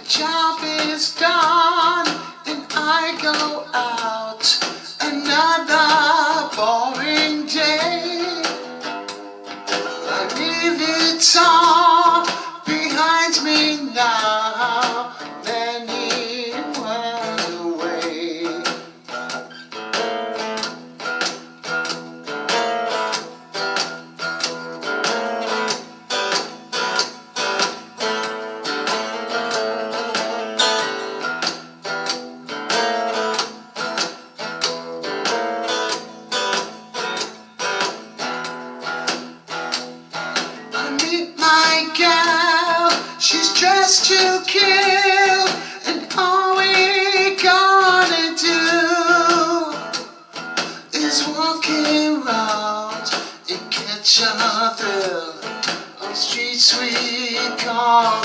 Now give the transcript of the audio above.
job is done and I go out. Another boring day. I leave it all behind me now. Many miles away. My gal, she's dressed to kill, and all we gonna do is walk around and catch a thrill on streets we call